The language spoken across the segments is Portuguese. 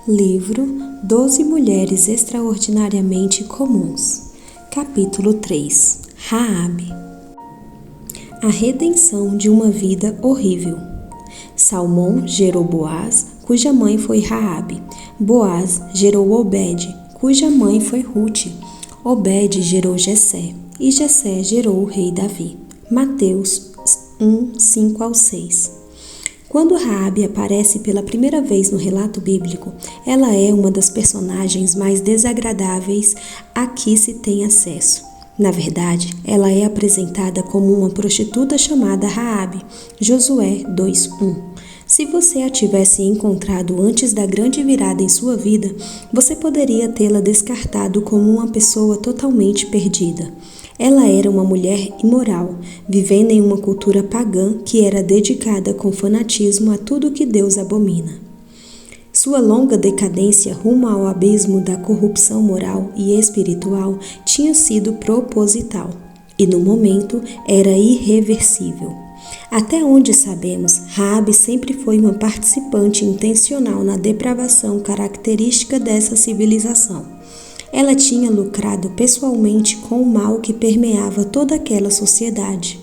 Livro 12 Mulheres Extraordinariamente Comuns. Capítulo 3. Raabe. A redenção de uma vida horrível. Salmão gerou Boaz, cuja mãe foi Raabe. Boaz gerou Obed, cuja mãe foi Rute. Obed gerou Jessé, e Jessé gerou o rei Davi. Mateus 1, 5-6. Quando Raabe aparece pela primeira vez no relato bíblico, ela é uma das personagens mais desagradáveis a que se tem acesso. Na verdade, ela é apresentada como uma prostituta chamada Raabe, Josué 2:1. Se você a tivesse encontrado antes da grande virada em sua vida, você poderia tê-la descartado como uma pessoa totalmente perdida. Ela era uma mulher imoral, vivendo em uma cultura pagã que era dedicada com fanatismo a tudo que Deus abomina. Sua longa decadência rumo ao abismo da corrupção moral e espiritual tinha sido proposital, e no momento era irreversível. Até onde sabemos, Raabe sempre foi uma participante intencional na depravação característica dessa civilização. Ela tinha lucrado pessoalmente com o mal que permeava toda aquela sociedade.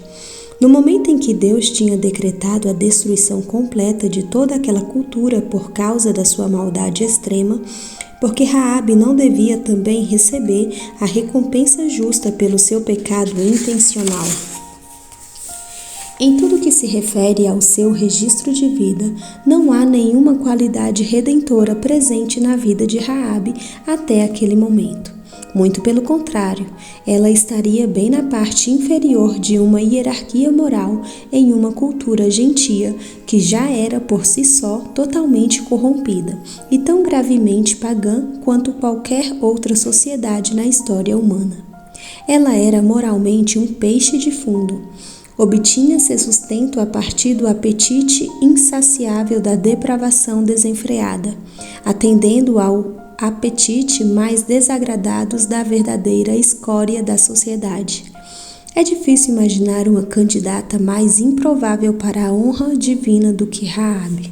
No momento em que Deus tinha decretado a destruição completa de toda aquela cultura por causa da sua maldade extrema, porque Raabe não devia também receber a recompensa justa pelo seu pecado intencional. Em tudo que se refere ao seu registro de vida, não há nenhuma qualidade redentora presente na vida de Raabe até aquele momento. Muito pelo contrário, ela estaria bem na parte inferior de uma hierarquia moral em uma cultura gentia que já era por si só totalmente corrompida e tão gravemente pagã quanto qualquer outra sociedade na história humana. Ela era moralmente um peixe de fundo. Obtinha seu sustento a partir do apetite insaciável da depravação desenfreada, atendendo ao apetite mais desagradados da verdadeira escória da sociedade. É difícil imaginar uma candidata mais improvável para a honra divina do que Raabe.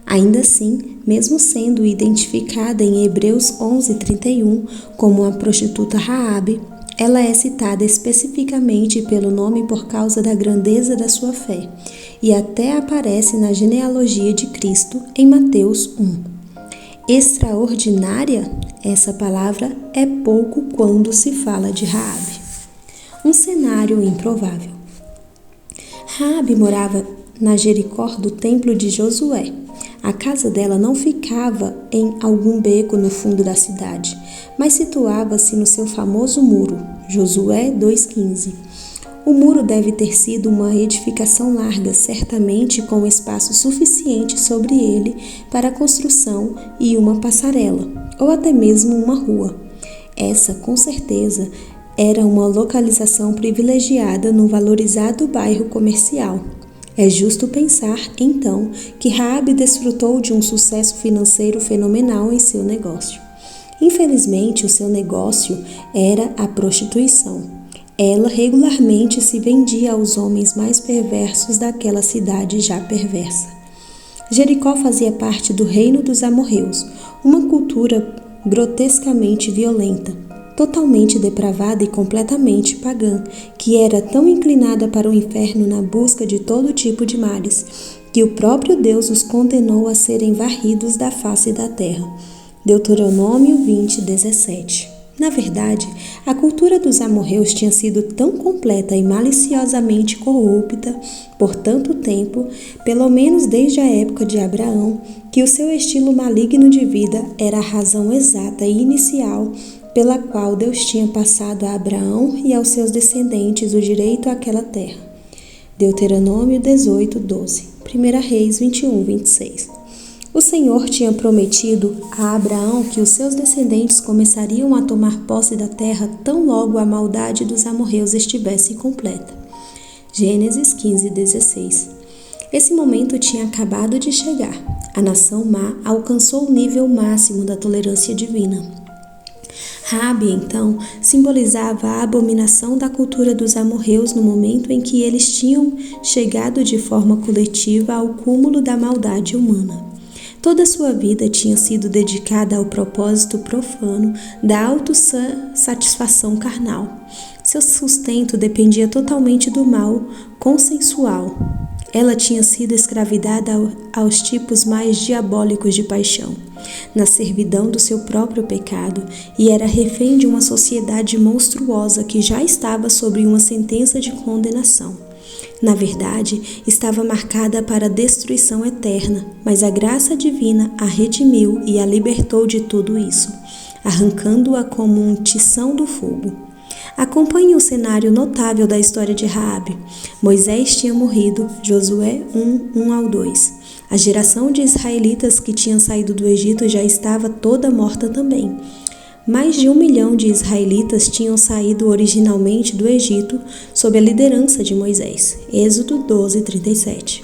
Ainda assim, mesmo sendo identificada em Hebreus 11:31 como uma prostituta Raabe, ela é citada especificamente pelo nome por causa da grandeza da sua fé, e até aparece na genealogia de Cristo em Mateus 1. Extraordinária? Essa palavra é pouco quando se fala de Raabe. Um cenário improvável. Raabe morava na Jericó do templo de Josué. A casa dela não ficava em algum beco no fundo da cidade, mas situava-se no seu famoso muro, Josué 2:15. O muro deve ter sido uma edificação larga, certamente com espaço suficiente sobre ele para a construção e uma passarela, ou até mesmo uma rua. Essa, com certeza, era uma localização privilegiada no valorizado bairro comercial. É justo pensar, então, que Raabe desfrutou de um sucesso financeiro fenomenal em seu negócio. Infelizmente, o seu negócio era a prostituição. Ela regularmente se vendia aos homens mais perversos daquela cidade já perversa. Jericó fazia parte do reino dos amorreus, uma cultura grotescamente violenta, totalmente depravada e completamente pagã, que era tão inclinada para o inferno na busca de todo tipo de males, que o próprio Deus os condenou a serem varridos da face da terra. Deuteronômio 20:17. Na verdade, a cultura dos amorreus tinha sido tão completa e maliciosamente corrupta por tanto tempo, pelo menos desde a época de Abraão, que o seu estilo maligno de vida era a razão exata e inicial pela qual Deus tinha passado a Abraão e aos seus descendentes o direito àquela terra. Deuteronômio 18:12. 1 Reis 21:26. O Senhor tinha prometido a Abraão que os seus descendentes começariam a tomar posse da terra tão logo a maldade dos amorreus estivesse completa. Gênesis 15:16. Esse momento tinha acabado de chegar. A nação má alcançou o nível máximo da tolerância divina. Raabe, então, simbolizava a abominação da cultura dos amorreus no momento em que eles tinham chegado de forma coletiva ao cúmulo da maldade humana. Toda sua vida tinha sido dedicada ao propósito profano da autossatisfação carnal. Seu sustento dependia totalmente do mal consensual. Ela tinha sido escravidada aos tipos mais diabólicos de paixão, na servidão do seu próprio pecado, e era refém de uma sociedade monstruosa que já estava sob uma sentença de condenação. Na verdade, estava marcada para a destruição eterna, mas a graça divina a redimiu e a libertou de tudo isso, arrancando-a como um tição do fogo. Acompanhe o cenário notável da história de Raabe. Moisés tinha morrido, Josué 1:1-2. A geração de israelitas que tinham saído do Egito já estava toda morta também. Mais de 1 milhão de israelitas tinham saído originalmente do Egito sob a liderança de Moisés. Êxodo 12:37.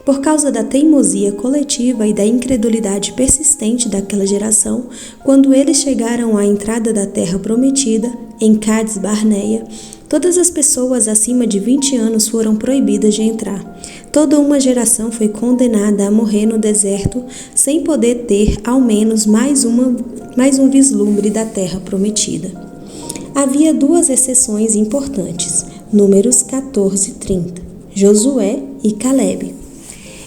Por causa da teimosia coletiva e da incredulidade persistente daquela geração, quando eles chegaram à entrada da terra prometida, em Cades Barneia, todas as pessoas acima de 20 anos foram proibidas de entrar. Toda uma geração foi condenada a morrer no deserto sem poder ter ao menos mais um vislumbre da terra prometida. Havia 2 exceções importantes, Números 14:30, Josué e Calebe.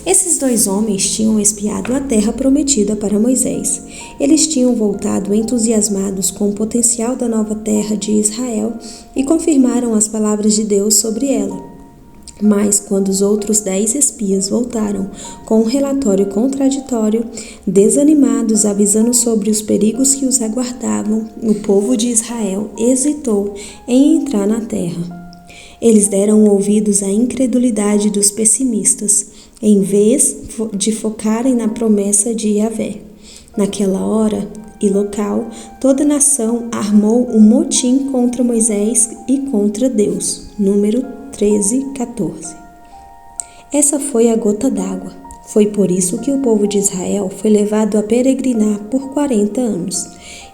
Esses 2 homens tinham espiado a terra prometida para Moisés. Eles tinham voltado entusiasmados com o potencial da nova terra de Israel e confirmaram as palavras de Deus sobre ela. Mas, quando os outros 10 espias voltaram com um relatório contraditório, desanimados, avisando sobre os perigos que os aguardavam, o povo de Israel hesitou em entrar na terra. Eles deram ouvidos à incredulidade dos pessimistas, em vez de focarem na promessa de Yahvé. Naquela hora e local, toda a nação armou um motim contra Moisés e contra Deus. Número 13:14. Essa foi a gota d'água. Foi por isso que o povo de Israel foi levado a peregrinar por 40 anos.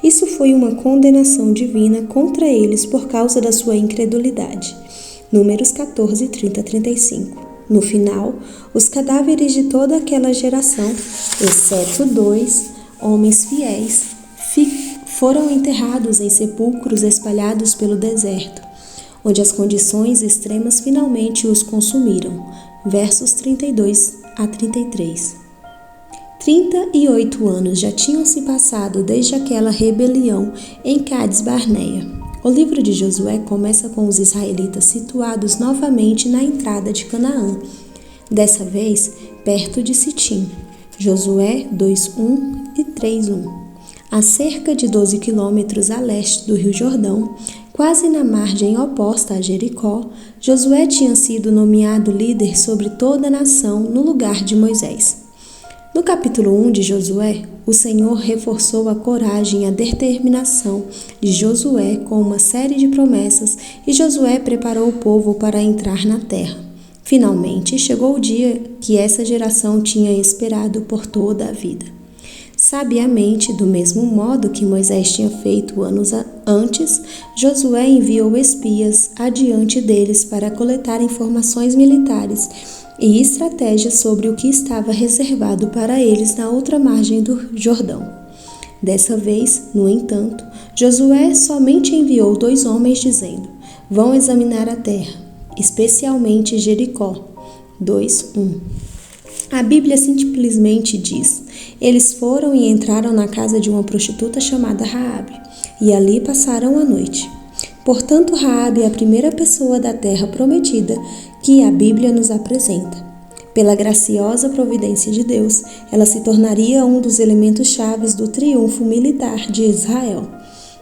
Isso foi uma condenação divina contra eles por causa da sua incredulidade. Números 14:30-35. No final, os cadáveres de toda aquela geração, exceto 2 homens fiéis, foram enterrados em sepulcros espalhados pelo deserto, onde as condições extremas finalmente os consumiram. Versos 32-33. 38 anos já tinham se passado desde aquela rebelião em Cades Barneia. O livro de Josué começa com os israelitas situados novamente na entrada de Canaã, dessa vez perto de Sitim. Josué 2:1 e 3:1. A cerca de 12 quilômetros a leste do Rio Jordão, quase na margem oposta a Jericó, Josué tinha sido nomeado líder sobre toda a nação no lugar de Moisés. No capítulo 1 de Josué, o Senhor reforçou a coragem e a determinação de Josué com uma série de promessas e Josué preparou o povo para entrar na terra. Finalmente, chegou o dia que essa geração tinha esperado por toda a vida. Sabiamente, do mesmo modo que Moisés tinha feito anos antes, Josué enviou espias adiante deles para coletar informações militares e estratégias sobre o que estava reservado para eles na outra margem do Jordão. Dessa vez, no entanto, Josué somente enviou 2 homens dizendo: "Vão examinar a terra, especialmente Jericó." 2:1. A Bíblia simplesmente diz: "Eles foram e entraram na casa de uma prostituta chamada Raabe, e ali passaram a noite." Portanto, Raabe é a primeira pessoa da terra prometida que a Bíblia nos apresenta. Pela graciosa providência de Deus, ela se tornaria um dos elementos chaves do triunfo militar de Israel.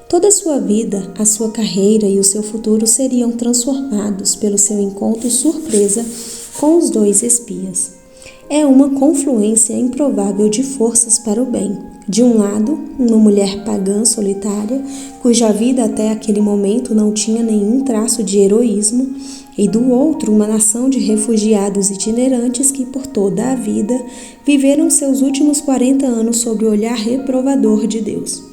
Toda a sua vida, a sua carreira e o seu futuro seriam transformados pelo seu encontro surpresa com os 2 espias. É uma confluência improvável de forças para o bem. De um lado, uma mulher pagã solitária, cuja vida até aquele momento não tinha nenhum traço de heroísmo, e do outro, uma nação de refugiados itinerantes que por toda a vida viveram seus últimos 40 anos sob o olhar reprovador de Deus,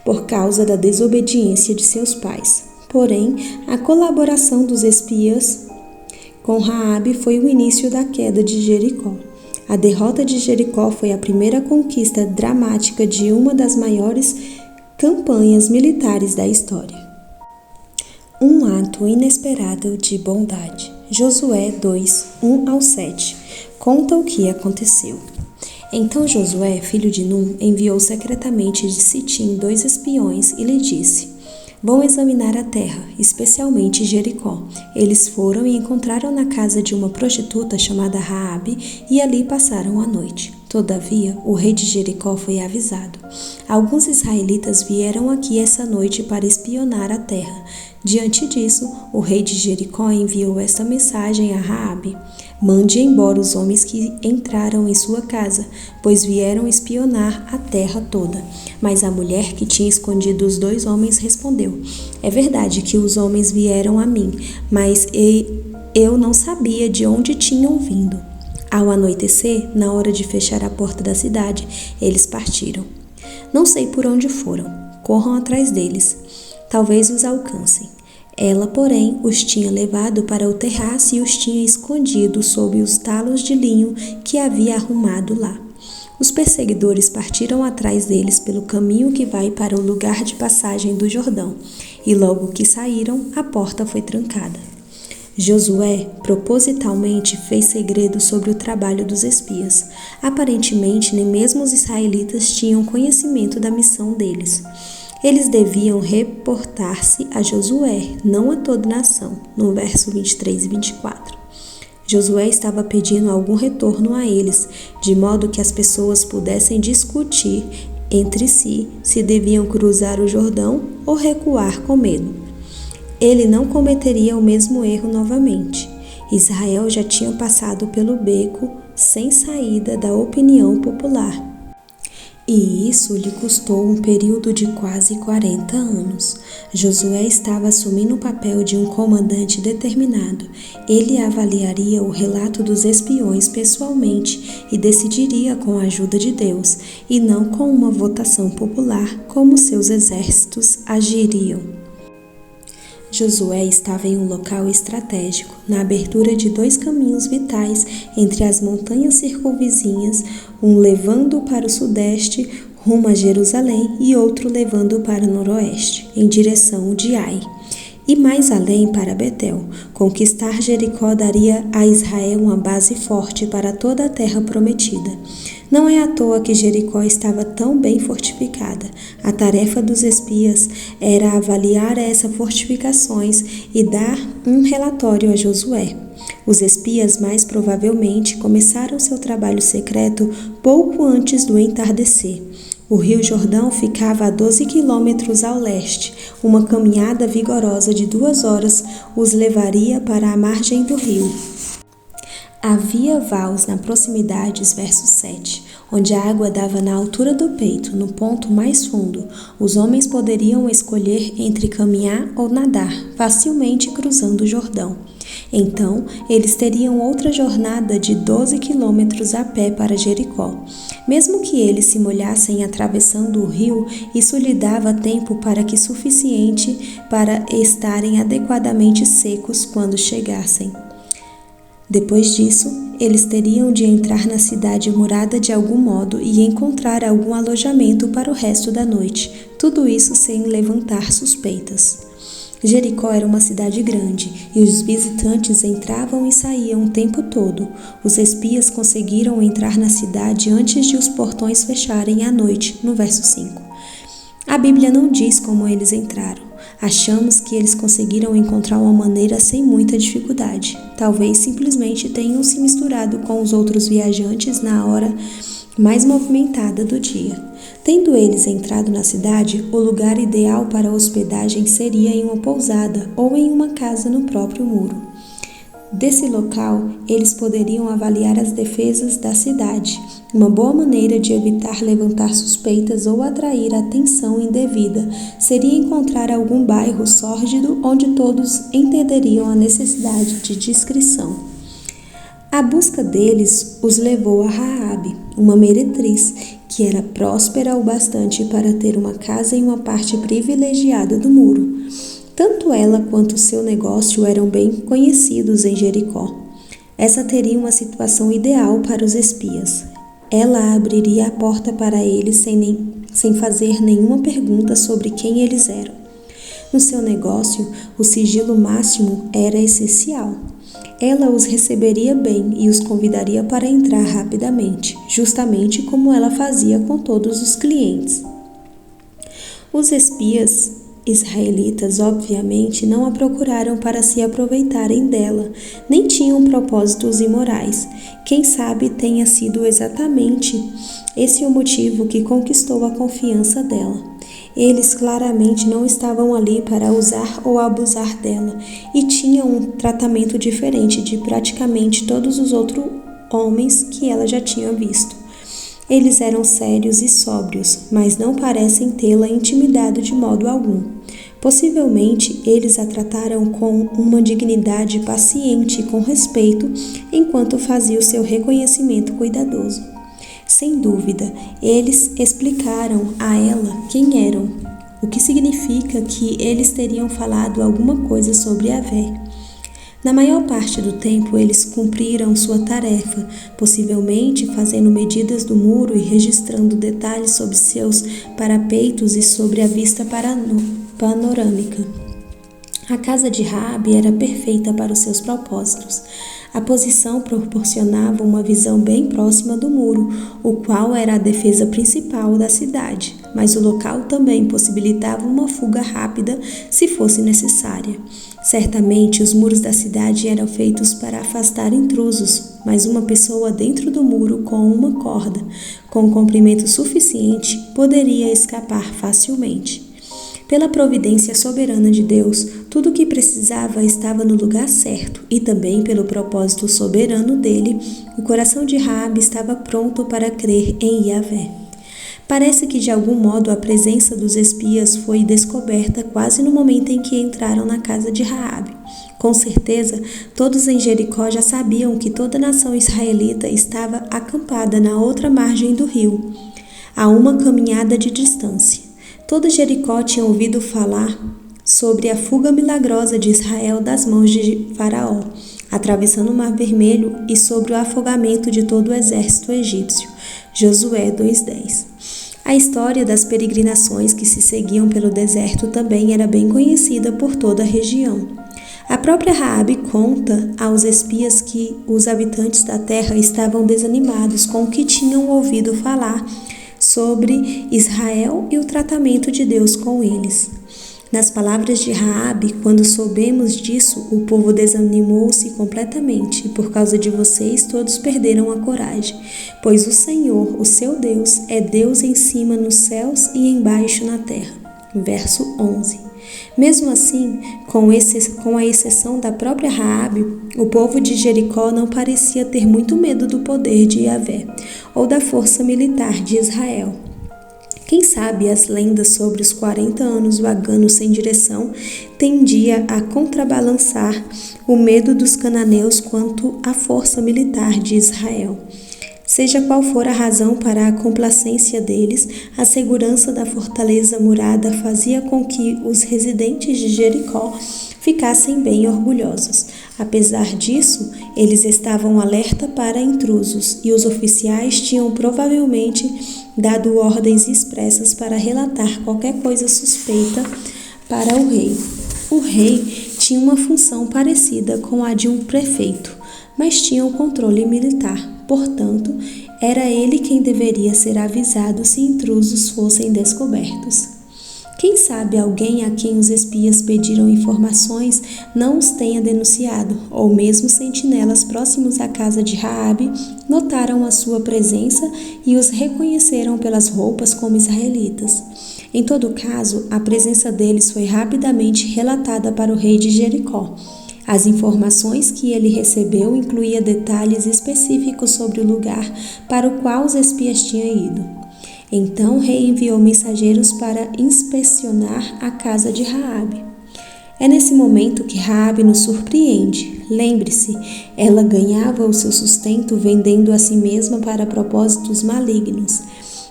por causa da desobediência de seus pais. Porém, a colaboração dos espias com Raabe foi o início da queda de Jericó. A derrota de Jericó foi a primeira conquista dramática de uma das maiores campanhas militares da história. Um ato inesperado de bondade. Josué 2, 1-7 conta o que aconteceu. Então Josué, filho de Num, enviou secretamente de Sitim 2 espiões e lhe disse: Vão examinar a terra, especialmente Jericó. Eles foram e encontraram na casa de uma prostituta chamada Raabe e ali passaram a noite. Todavia, o rei de Jericó foi avisado. Alguns israelitas vieram aqui essa noite para espionar a terra. Diante disso, o rei de Jericó enviou esta mensagem a Raabe: Mande embora os homens que entraram em sua casa, pois vieram espionar a terra toda. Mas a mulher que tinha escondido os 2 homens respondeu: É verdade que os homens vieram a mim, mas eu não sabia de onde tinham vindo. Ao anoitecer, na hora de fechar a porta da cidade, eles partiram. Não sei por onde foram. Corram atrás deles. Talvez os alcancem. Ela, porém, os tinha levado para o terraço e os tinha escondido sob os talos de linho que havia arrumado lá. Os perseguidores partiram atrás deles pelo caminho que vai para o lugar de passagem do Jordão, e logo que saíram, a porta foi trancada. Josué propositalmente fez segredo sobre o trabalho dos espias. Aparentemente, nem mesmo os israelitas tinham conhecimento da missão deles. Eles deviam reportar-se a Josué, não a toda a nação, no verso 23 e 24. Josué estava pedindo algum retorno a eles, de modo que as pessoas pudessem discutir entre si se deviam cruzar o Jordão ou recuar com medo. Ele não cometeria o mesmo erro novamente. Israel já tinha passado pelo beco sem saída da opinião popular. E isso lhe custou um período de quase 40 anos. Josué estava assumindo o papel de um comandante determinado. Ele avaliaria o relato dos espiões pessoalmente e decidiria com a ajuda de Deus, e não com uma votação popular, como seus exércitos agiriam. Josué estava em um local estratégico, na abertura de 2 caminhos vitais entre as montanhas circunvizinhas, um levando para o sudeste, rumo a Jerusalém, e outro levando para o noroeste, em direção de Ai. E mais além para Betel. Conquistar Jericó daria a Israel uma base forte para toda a terra prometida. Não é à toa que Jericó estava tão bem fortificada. A tarefa dos espias era avaliar essas fortificações e dar um relatório a Josué. Os espias mais provavelmente começaram seu trabalho secreto pouco antes do entardecer. O Rio Jordão ficava a 12 quilômetros ao leste. Uma caminhada vigorosa de 2 horas os levaria para a margem do rio. Havia vaus na proximidades, verso 7, onde a água dava na altura do peito, no ponto mais fundo. Os homens poderiam escolher entre caminhar ou nadar, facilmente cruzando o Jordão. Então, eles teriam outra jornada de 12 quilômetros a pé para Jericó. Mesmo que eles se molhassem atravessando o rio, isso lhe dava tempo para que suficiente para estarem adequadamente secos quando chegassem. Depois disso, eles teriam de entrar na cidade murada de algum modo e encontrar algum alojamento para o resto da noite, tudo isso sem levantar suspeitas. Jericó era uma cidade grande e os visitantes entravam e saíam o tempo todo. Os espias conseguiram entrar na cidade antes de os portões fecharem à noite, no verso 5. A Bíblia não diz como eles entraram. Achamos que eles conseguiram encontrar uma maneira sem muita dificuldade. Talvez simplesmente tenham se misturado com os outros viajantes na hora mais movimentada do dia. Tendo eles entrado na cidade, o lugar ideal para a hospedagem seria em uma pousada ou em uma casa no próprio muro. Desse local, eles poderiam avaliar as defesas da cidade. Uma boa maneira de evitar levantar suspeitas ou atrair atenção indevida seria encontrar algum bairro sórdido onde todos entenderiam a necessidade de discrição. A busca deles os levou a Raabe, uma meretriz, que era próspera o bastante para ter uma casa em uma parte privilegiada do muro. Tanto ela quanto seu negócio eram bem conhecidos em Jericó. Essa teria uma situação ideal para os espias. Ela abriria a porta para eles sem fazer nenhuma pergunta sobre quem eles eram. No seu negócio, o sigilo máximo era essencial. Ela os receberia bem e os convidaria para entrar rapidamente, justamente como ela fazia com todos os clientes. Os espias israelitas, obviamente, não a procuraram para se aproveitarem dela, nem tinham propósitos imorais. Quem sabe tenha sido exatamente esse o motivo que conquistou a confiança dela. Eles claramente não estavam ali para usar ou abusar dela e tinham um tratamento diferente de praticamente todos os outros homens que ela já tinha visto. Eles eram sérios e sóbrios, mas não parecem tê-la intimidado de modo algum. Possivelmente, eles a trataram com uma dignidade paciente e com respeito, enquanto fazia o seu reconhecimento cuidadoso. Sem dúvida, eles explicaram a ela quem eram, o que significa que eles teriam falado alguma coisa sobre Yahvé. Na maior parte do tempo, eles cumpriram sua tarefa, possivelmente fazendo medidas do muro e registrando detalhes sobre seus parapeitos e sobre a vista panorâmica. A casa de Raabe era perfeita para os seus propósitos. A posição proporcionava uma visão bem próxima do muro, o qual era a defesa principal da cidade, mas o local também possibilitava uma fuga rápida se fosse necessária. Certamente os muros da cidade eram feitos para afastar intrusos, mas uma pessoa dentro do muro com uma corda, com comprimento suficiente, poderia escapar facilmente. Pela providência soberana de Deus, tudo o que precisava estava no lugar certo, e também pelo propósito soberano dele, o coração de Raabe estava pronto para crer em Yahvé. Parece que de algum modo a presença dos espias foi descoberta quase no momento em que entraram na casa de Raabe. Com certeza, todos em Jericó já sabiam que toda a nação israelita estava acampada na outra margem do rio, a uma caminhada de distância. Todo Jericó tinha ouvido falar sobre a fuga milagrosa de Israel das mãos de Faraó, atravessando o Mar Vermelho, e sobre o afogamento de todo o exército egípcio. Josué 2:10. A história das peregrinações que se seguiam pelo deserto também era bem conhecida por toda a região. A própria Raabe conta aos espias que os habitantes da terra estavam desanimados com o que tinham ouvido falar sobre Israel e o tratamento de Deus com eles. Nas palavras de Raabe, quando soubemos disso, o povo desanimou-se completamente, e por causa de vocês todos perderam a coragem, pois o Senhor, o seu Deus, é Deus em cima nos céus e embaixo na terra. Verso 11. Mesmo assim, com a exceção da própria Raabe, o povo de Jericó não parecia ter muito medo do poder de Yahvé ou da força militar de Israel. Quem sabe as lendas sobre os 40 anos vagando sem direção tendia a contrabalançar o medo dos cananeus quanto à força militar de Israel. Seja qual for a razão para a complacência deles, a segurança da fortaleza murada fazia com que os residentes de Jericó ficassem bem orgulhosos. Apesar disso, eles estavam alerta para intrusos e os oficiais tinham provavelmente dado ordens expressas para relatar qualquer coisa suspeita para o rei. O rei tinha uma função parecida com a de um prefeito, mas tinha o controle militar. Portanto, era ele quem deveria ser avisado se intrusos fossem descobertos. Quem sabe alguém a quem os espias pediram informações não os tenha denunciado, ou mesmo sentinelas próximos à casa de Raabe notaram a sua presença e os reconheceram pelas roupas como israelitas. Em todo caso, a presença deles foi rapidamente relatada para o rei de Jericó. As informações que ele recebeu incluíam detalhes específicos sobre o lugar para o qual os espias tinham ido. Então o rei enviou mensageiros para inspecionar a casa de Raabe. É nesse momento que Raabe nos surpreende. Lembre-se, ela ganhava o seu sustento vendendo a si mesma para propósitos malignos.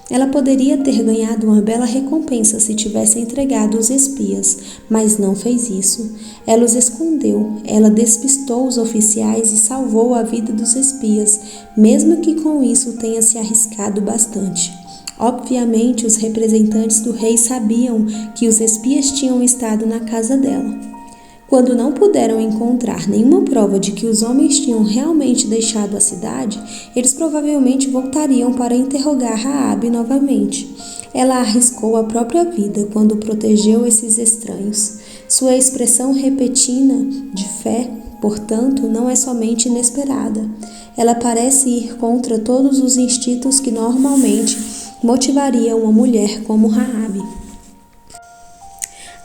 Ela poderia ter ganhado uma bela recompensa se tivesse entregado os espias, mas não fez isso. Ela os escondeu, ela despistou os oficiais e salvou a vida dos espias, mesmo que com isso tenha se arriscado bastante. Obviamente, os representantes do rei sabiam que os espias tinham estado na casa dela. Quando não puderam encontrar nenhuma prova de que os homens tinham realmente deixado a cidade, eles provavelmente voltariam para interrogar Raabe novamente. Ela arriscou a própria vida quando protegeu esses estranhos. Sua expressão repentina de fé, portanto, não é somente inesperada. Ela parece ir contra todos os instintos que normalmente motivariam uma mulher como Raabe.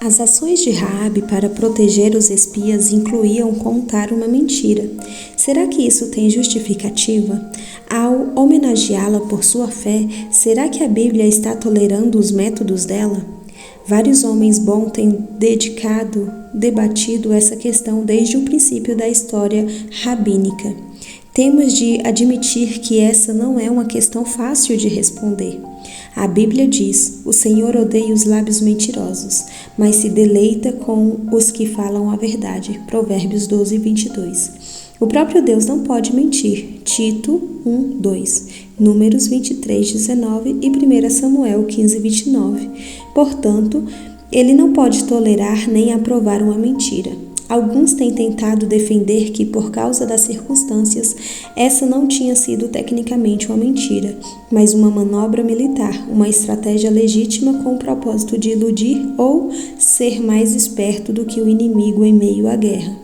As ações de Raabe para proteger os espias incluíam contar uma mentira. Será que isso tem justificativa? Ao homenageá-la por sua fé, será que a Bíblia está tolerando os métodos dela? Vários homens bons têm debatido essa questão desde o princípio da história rabínica. Temos de admitir que essa não é uma questão fácil de responder. A Bíblia diz: o Senhor odeia os lábios mentirosos, mas se deleita com os que falam a verdade. Provérbios 12, 22. O próprio Deus não pode mentir. Tito 1, 2. Números 23, 19 e 1 Samuel 15, 29. Portanto, ele não pode tolerar nem aprovar uma mentira. Alguns têm tentado defender que, por causa das circunstâncias, essa não tinha sido tecnicamente uma mentira, mas uma manobra militar, uma estratégia legítima com o propósito de iludir ou ser mais esperto do que o inimigo em meio à guerra.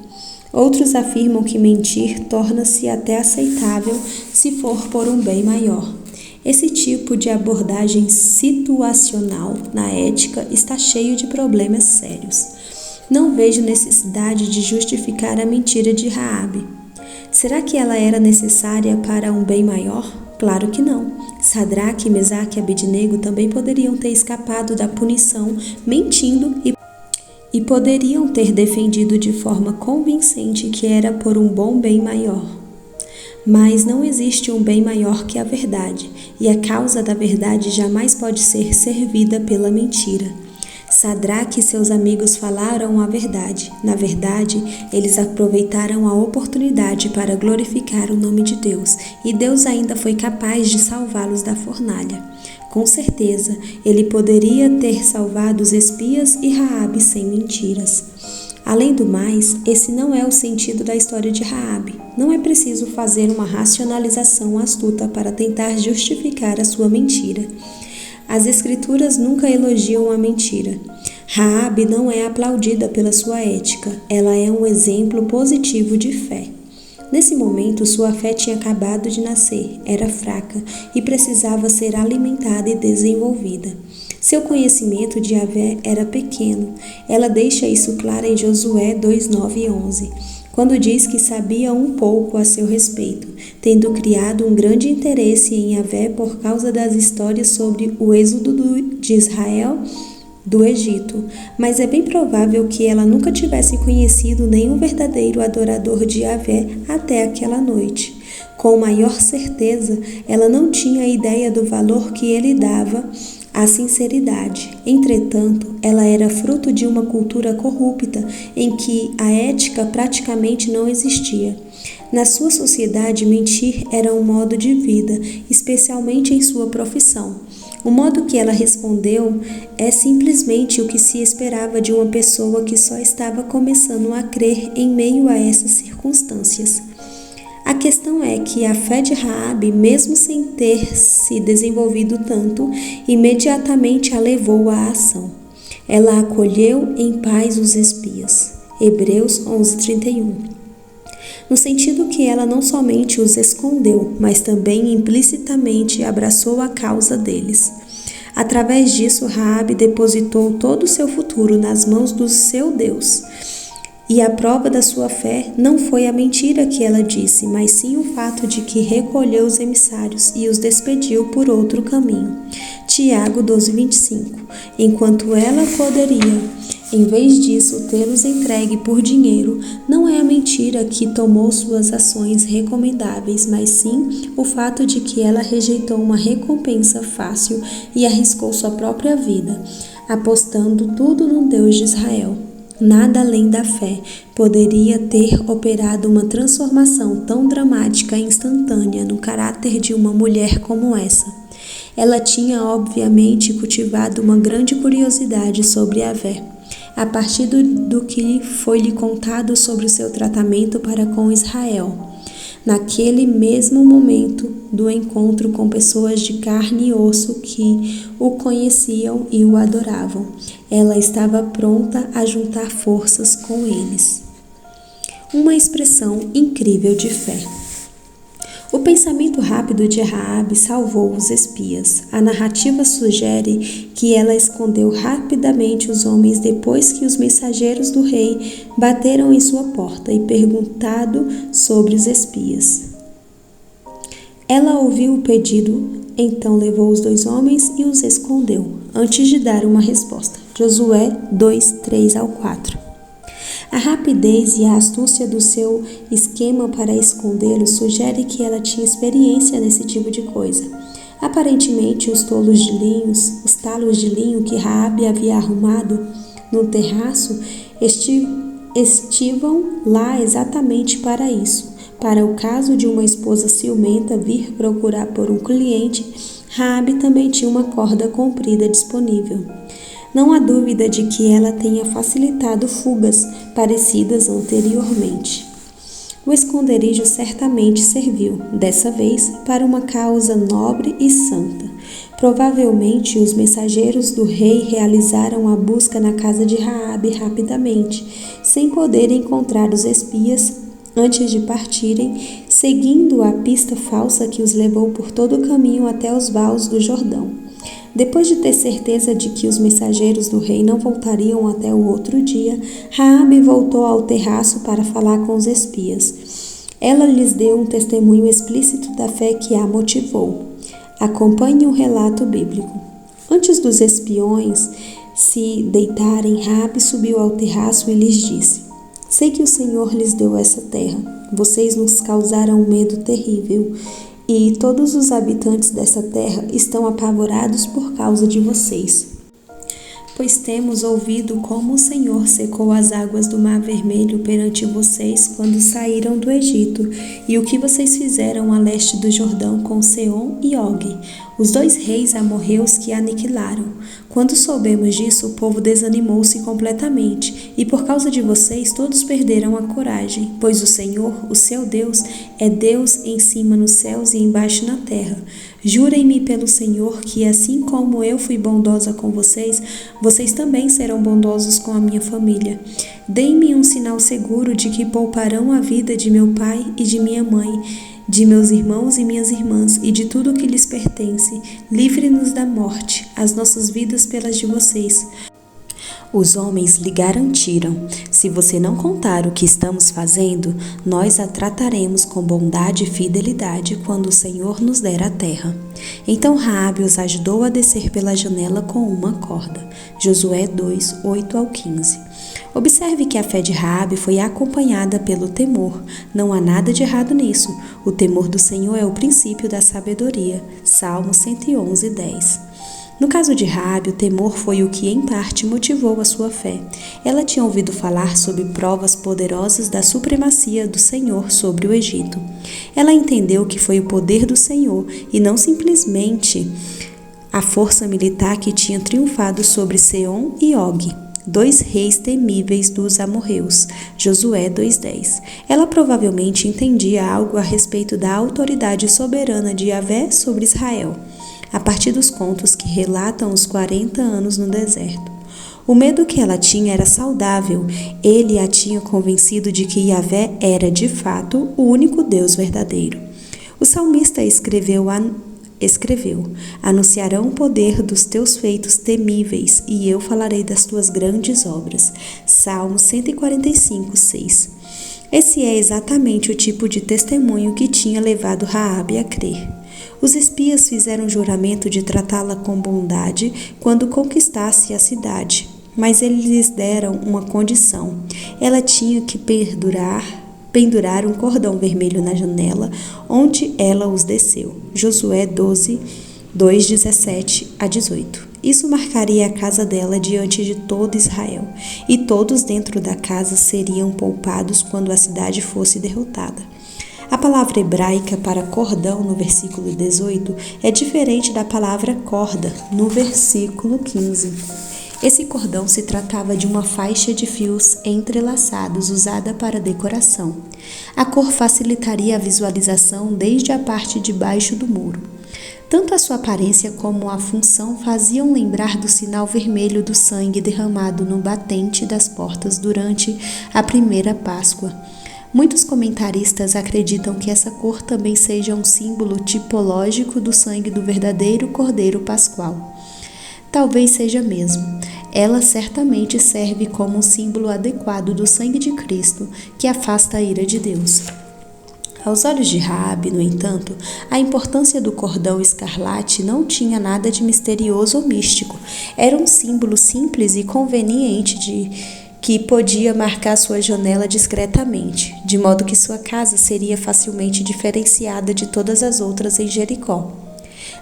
Outros afirmam que mentir torna-se até aceitável se for por um bem maior. Esse tipo de abordagem situacional na ética está cheio de problemas sérios. Não vejo necessidade de justificar a mentira de Raabe. Será que ela era necessária para um bem maior? Claro que não. Sadraque, Mesaque e Abednego também poderiam ter escapado da punição mentindo e poderiam ter defendido de forma convincente que era por um bom bem maior. Mas não existe um bem maior que a verdade, e a causa da verdade jamais pode ser servida pela mentira. Sadraque e seus amigos falaram a verdade. Na verdade, eles aproveitaram a oportunidade para glorificar o nome de Deus, e Deus ainda foi capaz de salvá-los da fornalha. Com certeza, ele poderia ter salvado os espias e Raabe sem mentiras. Além do mais, esse não é o sentido da história de Raabe. Não é preciso fazer uma racionalização astuta para tentar justificar a sua mentira. As Escrituras nunca elogiam a mentira. Raabe não é aplaudida pela sua ética, ela é um exemplo positivo de fé. Nesse momento, sua fé tinha acabado de nascer, era fraca e precisava ser alimentada e desenvolvida. Seu conhecimento de Yahvé era pequeno. Ela deixa isso claro em Josué 2, 9 e 11. Quando diz que sabia um pouco a seu respeito, tendo criado um grande interesse em Yahvé por causa das histórias sobre o êxodo de Israel do Egito, mas é bem provável que ela nunca tivesse conhecido nenhum verdadeiro adorador de Yahvé até aquela noite. Com maior certeza, ela não tinha ideia do valor que ele dava à sinceridade. Entretanto, ela era fruto de uma cultura corrupta em que a ética praticamente não existia. Na sua sociedade, mentir era um modo de vida, especialmente em sua profissão. O modo que ela respondeu é simplesmente o que se esperava de uma pessoa que só estava começando a crer em meio a essas circunstâncias. A questão é que a fé de Raabe, mesmo sem ter se desenvolvido tanto, imediatamente a levou à ação. Ela acolheu em paz os espias. Hebreus 11:31. No sentido que ela não somente os escondeu, mas também implicitamente abraçou a causa deles. Através disso, Raabe depositou todo o seu futuro nas mãos do seu Deus. E a prova da sua fé não foi a mentira que ela disse, mas sim o fato de que recolheu os emissários e os despediu por outro caminho. Tiago 12:25. Enquanto ela poderia Em vez disso, tê-los entregue por dinheiro não é a mentira que tomou suas ações recomendáveis, mas sim o fato de que ela rejeitou uma recompensa fácil e arriscou sua própria vida, apostando tudo no Deus de Israel. Nada além da fé poderia ter operado uma transformação tão dramática e instantânea no caráter de uma mulher como essa. Ela tinha obviamente cultivado uma grande curiosidade sobre Yahvé, a partir do que foi-lhe contado sobre o seu tratamento para com Israel. Naquele mesmo momento do encontro com pessoas de carne e osso que o conheciam e o adoravam, ela estava pronta a juntar forças com eles. Uma expressão incrível de fé. O pensamento rápido de Raabe salvou os espias. A narrativa sugere que ela escondeu rapidamente os homens depois que os mensageiros do rei bateram em sua porta e perguntado sobre os espias. Ela ouviu o pedido, então levou os 2 homens e os escondeu, antes de dar uma resposta. Josué 2:3-4. A rapidez e a astúcia do seu esquema para escondê-lo sugere que ela tinha experiência nesse tipo de coisa. Aparentemente, os talos de linho que Raabe havia arrumado no terraço estivam lá exatamente para isso. Para o caso de uma esposa ciumenta vir procurar por um cliente, Raabe também tinha uma corda comprida disponível. Não há dúvida de que ela tenha facilitado fugas parecidas anteriormente. O esconderijo certamente serviu, dessa vez, para uma causa nobre e santa. Provavelmente, os mensageiros do rei realizaram a busca na casa de Raabe rapidamente, sem poder encontrar os espias antes de partirem, seguindo a pista falsa que os levou por todo o caminho até os vales do Jordão. Depois de ter certeza de que os mensageiros do rei não voltariam até o outro dia, Raabe voltou ao terraço para falar com os espias. Ela lhes deu um testemunho explícito da fé que a motivou. Acompanhe o relato bíblico. Antes dos espiões se deitarem, Raabe subiu ao terraço e lhes disse: Sei que o Senhor lhes deu essa terra. Vocês nos causaram um medo terrível. E todos os habitantes dessa terra estão apavorados por causa de vocês. Pois temos ouvido como o Senhor secou as águas do Mar Vermelho perante vocês quando saíram do Egito, e o que vocês fizeram a leste do Jordão com Seom e Og, os 2 reis amorreus que aniquilaram. Quando soubemos disso, o povo desanimou-se completamente, e por causa de vocês todos perderam a coragem, pois o Senhor, o seu Deus, é Deus em cima nos céus e embaixo na terra. Jurem-me pelo Senhor que, assim como eu fui bondosa com vocês, vocês também serão bondosos com a minha família. Deem-me um sinal seguro de que pouparão a vida de meu pai e de minha mãe, de meus irmãos e minhas irmãs, e de tudo o que lhes pertence. Livre-nos da morte, as nossas vidas pelas de vocês. Os homens lhe garantiram: se você não contar o que estamos fazendo, nós a trataremos com bondade e fidelidade quando o Senhor nos der a terra. Então Raabe os ajudou a descer pela janela com uma corda. Josué 2:8-15. Observe que a fé de Raabe foi acompanhada pelo temor. Não há nada de errado nisso. O temor do Senhor é o princípio da sabedoria. Salmo 111:10. No caso de Raabe, o temor foi o que em parte motivou a sua fé. Ela tinha ouvido falar sobre provas poderosas da supremacia do Senhor sobre o Egito. Ela entendeu que foi o poder do Senhor e não simplesmente a força militar que tinha triunfado sobre Seom e Og, 2 reis temíveis dos amorreus. Josué 2:10. Ela provavelmente entendia algo a respeito da autoridade soberana de Yahvé sobre Israel, a partir dos contos que relatam os 40 anos no deserto. O medo que ela tinha era saudável. Ele a tinha convencido de que Yahvé era, de fato, o único Deus verdadeiro. O salmista escreveu: Anunciarão o poder dos teus feitos temíveis, e eu falarei das tuas grandes obras. Salmo 145:6. Esse é exatamente o tipo de testemunho que tinha levado Raabe a crer. Os espias fizeram juramento de tratá-la com bondade quando conquistasse a cidade. mas eles lhes deram uma condição. Ela tinha que pendurar um cordão vermelho na janela, onde ela os desceu. Josué 12, 17 a 18. Isso marcaria a casa dela diante de todo Israel, e todos dentro da casa seriam poupados quando a cidade fosse derrotada. A palavra hebraica para cordão no versículo 18 é diferente da palavra corda no versículo 15. Esse cordão se tratava de uma faixa de fios entrelaçados usada para decoração. A cor facilitaria a visualização desde a parte de baixo do muro. Tanto a sua aparência como a função faziam lembrar do sinal vermelho do sangue derramado no batente das portas durante a primeira Páscoa. Muitos comentaristas acreditam que essa cor também seja um símbolo tipológico do sangue do verdadeiro Cordeiro Pascual. Talvez seja mesmo. Ela certamente serve como um símbolo adequado do sangue de Cristo, que afasta a ira de Deus. Aos olhos de Raabe, no entanto, a importância do cordão escarlate não tinha nada de misterioso ou místico. Era um símbolo simples e conveniente que podia marcar sua janela discretamente, de modo que sua casa seria facilmente diferenciada de todas as outras em Jericó.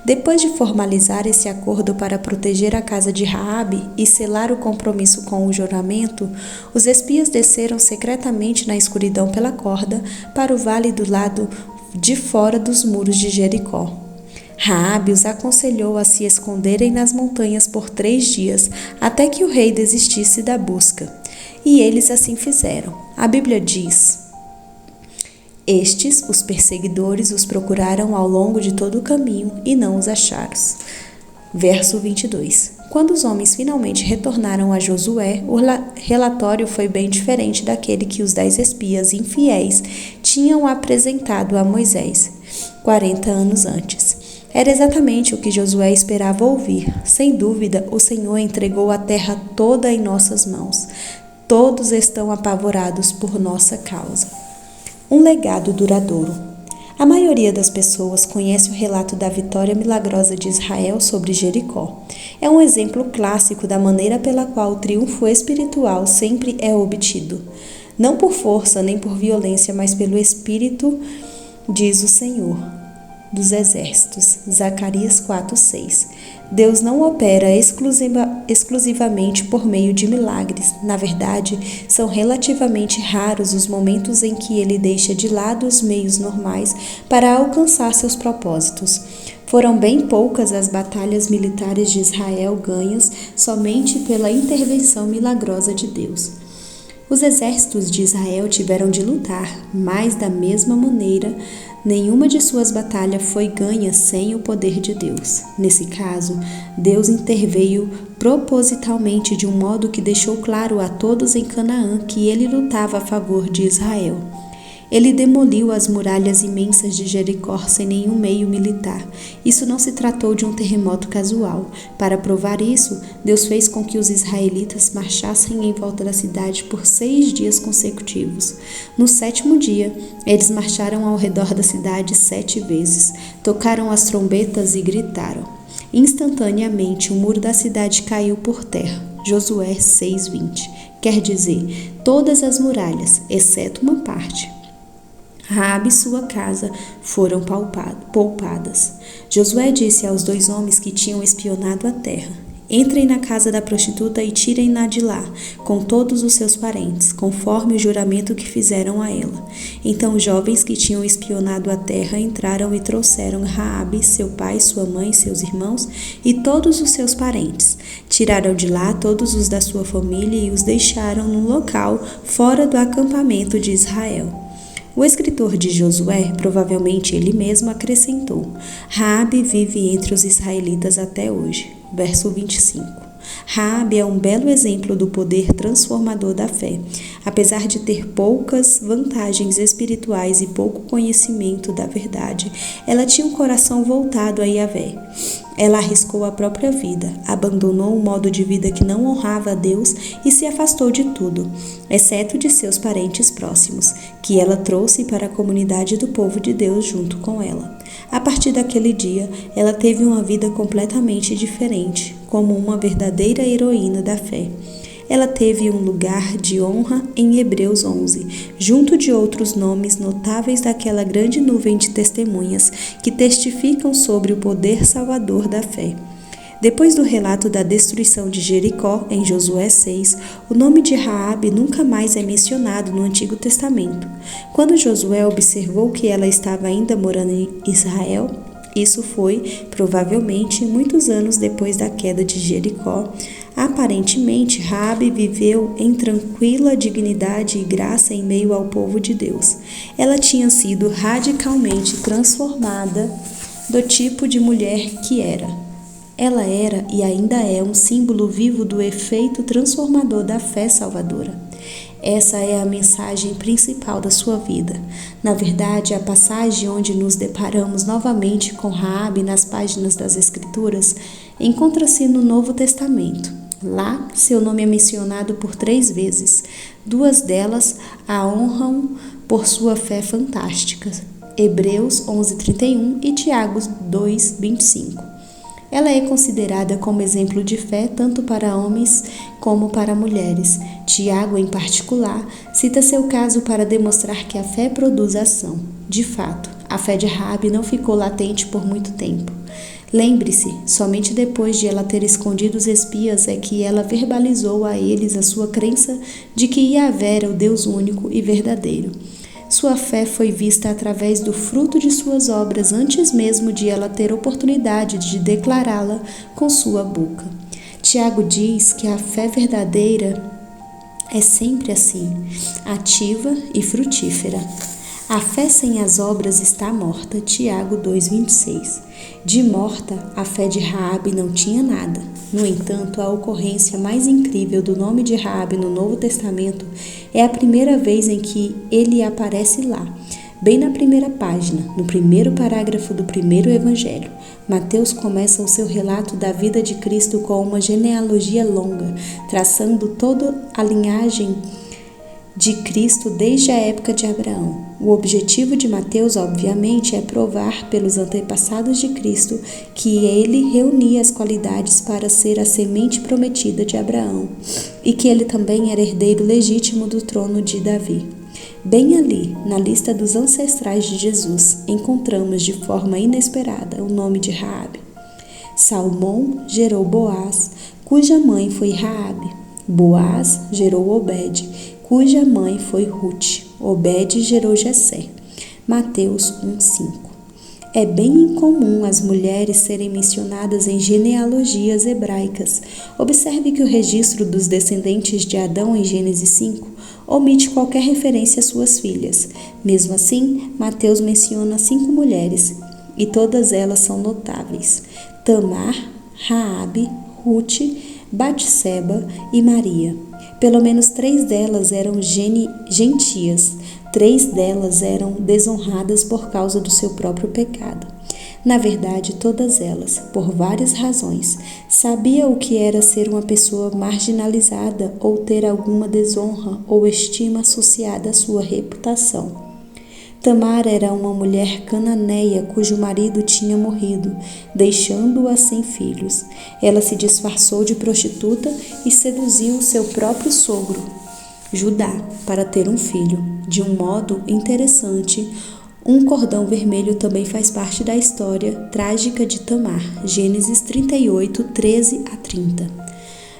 Depois de formalizar esse acordo para proteger a casa de Raabe e selar o compromisso com o juramento, os espias desceram secretamente na escuridão pela corda para o vale do lado de fora dos muros de Jericó. Raabe os aconselhou a se esconderem nas montanhas por 3 dias, até que o rei desistisse da busca. E eles assim fizeram. A Bíblia diz: Estes, os perseguidores, os procuraram ao longo de todo o caminho e não os acharam. Verso 22. Quando os homens finalmente retornaram a Josué, o relatório foi bem diferente daquele que os 10 espias infiéis tinham apresentado a Moisés, 40 anos antes. Era exatamente o que Josué esperava ouvir. Sem dúvida, o Senhor entregou a terra toda em nossas mãos. Todos estão apavorados por nossa causa. Um legado duradouro. A maioria das pessoas conhece o relato da vitória milagrosa de Israel sobre Jericó. É um exemplo clássico da maneira pela qual o triunfo espiritual sempre é obtido. Não por força nem por violência, mas pelo Espírito, diz o Senhor dos Exércitos. Zacarias 4:6. Deus não opera exclusivamente por meio de milagres. Na verdade, são relativamente raros os momentos em que Ele deixa de lado os meios normais para alcançar seus propósitos. Foram bem poucas as batalhas militares de Israel ganhas somente pela intervenção milagrosa de Deus. Os exércitos de Israel tiveram de lutar, mas da mesma maneira, nenhuma de suas batalhas foi ganha sem o poder de Deus. Nesse caso, Deus interveio propositalmente de um modo que deixou claro a todos em Canaã que ele lutava a favor de Israel. Ele demoliu as muralhas imensas de Jericó sem nenhum meio militar. Isso não se tratou de um terremoto casual. Para provar isso, Deus fez com que os israelitas marchassem em volta da cidade por 6 dias consecutivos. No 7º dia, eles marcharam ao redor da cidade 7 vezes, tocaram as trombetas e gritaram. Instantaneamente, o muro da cidade caiu por terra. Josué 6:20. Quer dizer, todas as muralhas, exceto uma parte. Raabe e sua casa foram poupadas. Josué disse aos 2 homens que tinham espionado a terra: Entrem na casa da prostituta e tirem-na de lá, com todos os seus parentes, conforme o juramento que fizeram a ela. Então os jovens que tinham espionado a terra entraram e trouxeram Raabe, seu pai, sua mãe, seus irmãos e todos os seus parentes. Tiraram de lá todos os da sua família e os deixaram num local fora do acampamento de Israel. O escritor de Josué, provavelmente ele mesmo, acrescentou: Raabe vive entre os israelitas até hoje. Verso 25. Raabe é um belo exemplo do poder transformador da fé. Apesar de ter poucas vantagens espirituais e pouco conhecimento da verdade, ela tinha um coração voltado a Yahvé. Ela arriscou a própria vida, abandonou um modo de vida que não honrava a Deus e se afastou de tudo, exceto de seus parentes próximos, que ela trouxe para a comunidade do povo de Deus junto com ela. A partir daquele dia, ela teve uma vida completamente diferente, como uma verdadeira heroína da fé. ela teve um lugar de honra em Hebreus 11, junto de outros nomes notáveis daquela grande nuvem de testemunhas que testificam sobre o poder salvador da fé. Depois do relato da destruição de Jericó, em Josué 6, o nome de Raabe nunca mais é mencionado no Antigo Testamento. Quando Josué observou que ela estava ainda morando em Israel, isso foi, provavelmente, muitos anos depois da queda de Jericó. Aparentemente, Raabe viveu em tranquila dignidade e graça em meio ao povo de Deus. Ela tinha sido radicalmente transformada do tipo de mulher que era. Ela era e ainda é um símbolo vivo do efeito transformador da fé salvadora. Essa é a mensagem principal da sua vida. Na verdade, a passagem onde nos deparamos novamente com Raabe nas páginas das Escrituras encontra-se no Novo Testamento. Lá, seu nome é mencionado por 3 vezes. 2 delas a honram por sua fé fantástica. Hebreus 11:31 e Tiago 2:25. Ela é considerada como exemplo de fé tanto para homens como para mulheres. Tiago, em particular, cita seu caso para demonstrar que a fé produz ação. De fato, a fé de Raabe não ficou latente por muito tempo. Lembre-se, somente depois de ela ter escondido os espias é que ela verbalizou a eles a sua crença de que Yahvé era o Deus único e verdadeiro. Sua fé foi vista através do fruto de suas obras antes mesmo de ela ter oportunidade de declará-la com sua boca. Tiago diz que a fé verdadeira é sempre assim, ativa e frutífera. A fé sem as obras está morta, Tiago 2:26. De morta, a fé de Raabe não tinha nada. No entanto, a ocorrência mais incrível do nome de Raabe no Novo Testamento é a primeira vez em que ele aparece lá, bem na primeira página, no primeiro parágrafo do primeiro evangelho. Mateus começa o seu relato da vida de Cristo com uma genealogia longa, traçando toda a linhagem de Cristo desde a época de Abraão. O objetivo de Mateus, obviamente, é provar pelos antepassados de Cristo que ele reunia as qualidades para ser a semente prometida de Abraão e que ele também era herdeiro legítimo do trono de Davi. Bem ali, na lista dos ancestrais de Jesus, encontramos de forma inesperada o nome de Raabe. Salmão gerou Boaz, cuja mãe foi Raabe. Boaz gerou Obed, cuja mãe foi Ruth. Obed gerou Jessé. Mateus 1:5. É bem incomum as mulheres serem mencionadas em genealogias hebraicas. Observe que o registro dos descendentes de Adão em Gênesis 5 omite qualquer referência às suas filhas. Mesmo assim, Mateus menciona 5 mulheres, e todas elas são notáveis: Tamar, Raabe, Ruth, Batseba e Maria. Pelo menos 3 delas eram gentias, 3 delas eram desonradas por causa do seu próprio pecado. Na verdade, todas elas, por várias razões, sabiam o que era ser uma pessoa marginalizada ou ter alguma desonra ou estima associada à sua reputação. Tamar era uma mulher cananeia cujo marido tinha morrido, deixando-a sem filhos. Ela se disfarçou de prostituta e seduziu seu próprio sogro, Judá, para ter um filho. De um modo interessante, um cordão vermelho também faz parte da história trágica de Tamar, Gênesis 38, 13-30.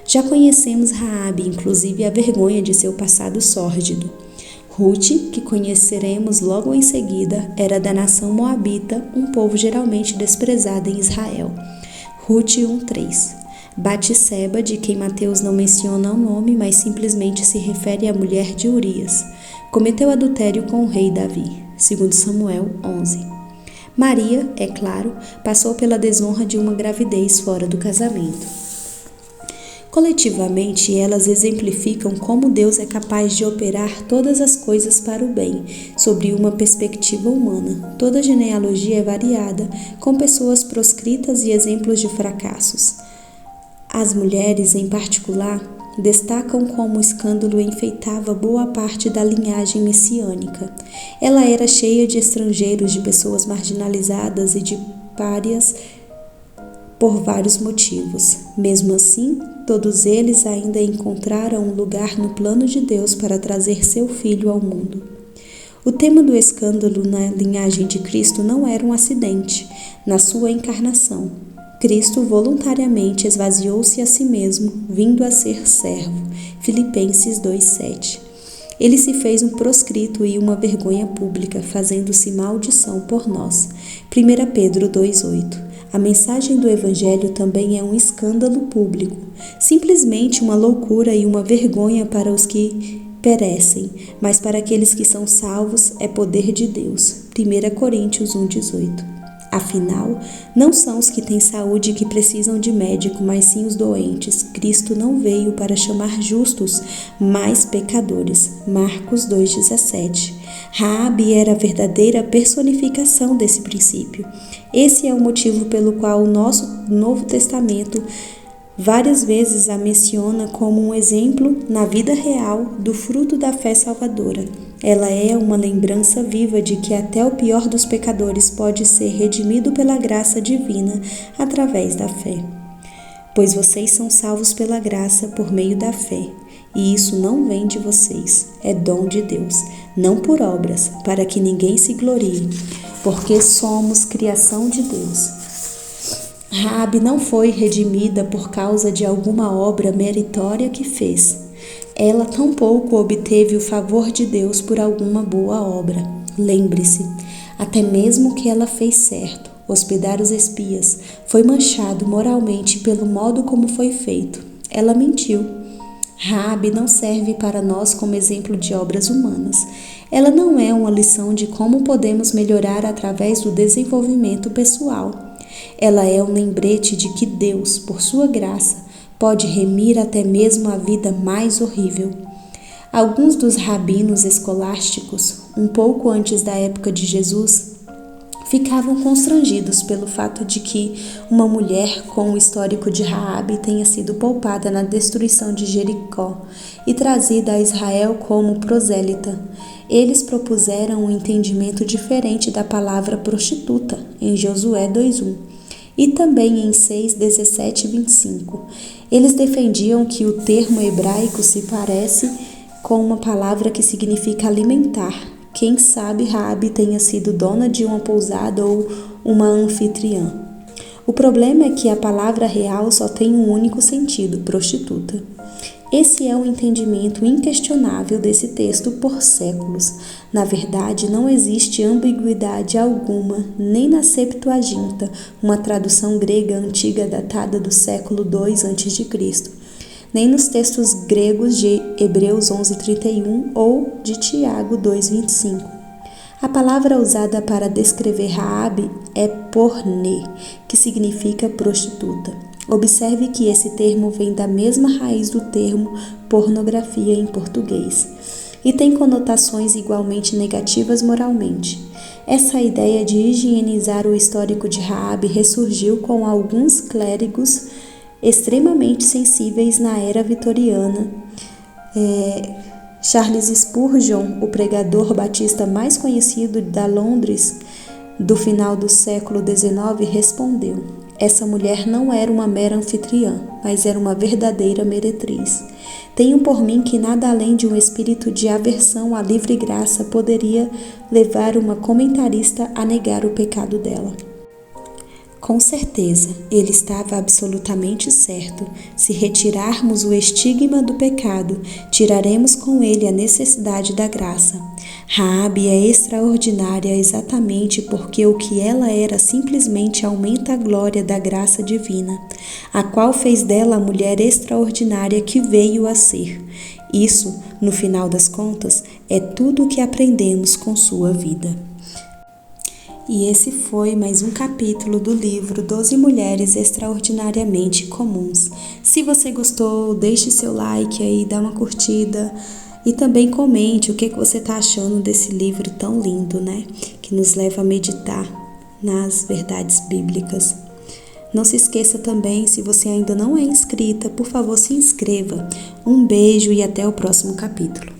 Já conhecemos Raabe, inclusive a vergonha de seu passado sórdido. Ruth, que conheceremos logo em seguida, era da nação moabita, um povo geralmente desprezado em Israel. Ruth 1:3. Batseba, de quem Mateus não menciona o nome, mas simplesmente se refere à mulher de Urias, cometeu adultério com o rei Davi, 2 Samuel 11. Maria, é claro, passou pela desonra de uma gravidez fora do casamento. Coletivamente, elas exemplificam como Deus é capaz de operar todas as coisas para o bem, sob uma perspectiva humana. Toda genealogia é variada, com pessoas proscritas e exemplos de fracassos. As mulheres, em particular, destacam como o escândalo enfeitava boa parte da linhagem messiânica. Ela era cheia de estrangeiros, de pessoas marginalizadas e de párias por vários motivos. Mesmo assim, todos eles ainda encontraram um lugar no plano de Deus para trazer seu filho ao mundo. O tema do escândalo na linhagem de Cristo não era um acidente. Na sua encarnação, Cristo voluntariamente esvaziou-se a si mesmo, vindo a ser servo. Filipenses 2:7. Ele se fez um proscrito e uma vergonha pública, fazendo-se maldição por nós. 1 Pedro 2:8. A mensagem do Evangelho também é um escândalo público, simplesmente uma loucura e uma vergonha para os que perecem, mas para aqueles que são salvos é poder de Deus. 1 Coríntios 1:18. Afinal, não são os que têm saúde que precisam de médico, mas sim os doentes. Cristo não veio para chamar justos, mas pecadores. Marcos 2:17. Raabe era a verdadeira personificação desse princípio. Esse é o motivo pelo qual o nosso Novo Testamento várias vezes a menciona como um exemplo na vida real do fruto da fé salvadora. Ela é uma lembrança viva de que até o pior dos pecadores pode ser redimido pela graça divina através da fé. Pois vocês são salvos pela graça por meio da fé, e isso não vem de vocês, é dom de Deus, não por obras, para que ninguém se glorie, porque somos criação de Deus. Raabe não foi redimida por causa de alguma obra meritória que fez. Ela tampouco obteve o favor de Deus por alguma boa obra. Lembre-se, até mesmo que ela fez certo, hospedar os espias, foi manchado moralmente pelo modo como foi feito. Ela mentiu. Raabe não serve para nós como exemplo de obras humanas. Ela não é uma lição de como podemos melhorar através do desenvolvimento pessoal. Ela é um lembrete de que Deus, por sua graça, pode remir até mesmo a vida mais horrível. Alguns dos rabinos escolásticos, um pouco antes da época de Jesus, ficavam constrangidos pelo fato de que uma mulher com o histórico de Raabe tenha sido poupada na destruição de Jericó e trazida a Israel como prosélita. Eles propuseram um entendimento diferente da palavra prostituta em Josué 2:1 e também em 6:17-25. Eles defendiam que o termo hebraico se parece com uma palavra que significa alimentar. Quem sabe Raabe tenha sido dona de uma pousada ou uma anfitriã. O problema é que a palavra real só tem um único sentido, prostituta. Esse é o entendimento inquestionável desse texto por séculos. Na verdade, não existe ambiguidade alguma, nem na Septuaginta, uma tradução grega antiga datada do século II a.C., nem nos textos gregos de Hebreus 11:31 ou de Tiago 2:25. A palavra usada para descrever Raabe é pornê, que significa prostituta. Observe que esse termo vem da mesma raiz do termo pornografia em português e tem conotações igualmente negativas moralmente. Essa ideia de higienizar o histórico de Raabe ressurgiu com alguns clérigos extremamente sensíveis na era vitoriana. Charles Spurgeon, o pregador batista mais conhecido da Londres do final do século XIX, respondeu: essa mulher não era uma mera anfitriã, mas era uma verdadeira meretriz. Tenho por mim que nada além de um espírito de aversão à livre graça poderia levar uma comentarista a negar o pecado dela. Com certeza, ele estava absolutamente certo. Se retirarmos o estigma do pecado, tiraremos com ele a necessidade da graça. Raabe é extraordinária exatamente porque o que ela era simplesmente aumenta a glória da graça divina, a qual fez dela a mulher extraordinária que veio a ser. Isso, no final das contas, é tudo o que aprendemos com sua vida. E esse foi mais um capítulo do livro 12 Mulheres Extraordinariamente Comuns. Se você gostou, deixe seu like aí, dá uma curtida e também comente o que você está achando desse livro tão lindo, né? Que nos leva a meditar nas verdades bíblicas. Não se esqueça também, se você ainda não é inscrita, por favor se inscreva. Um beijo e até o próximo capítulo.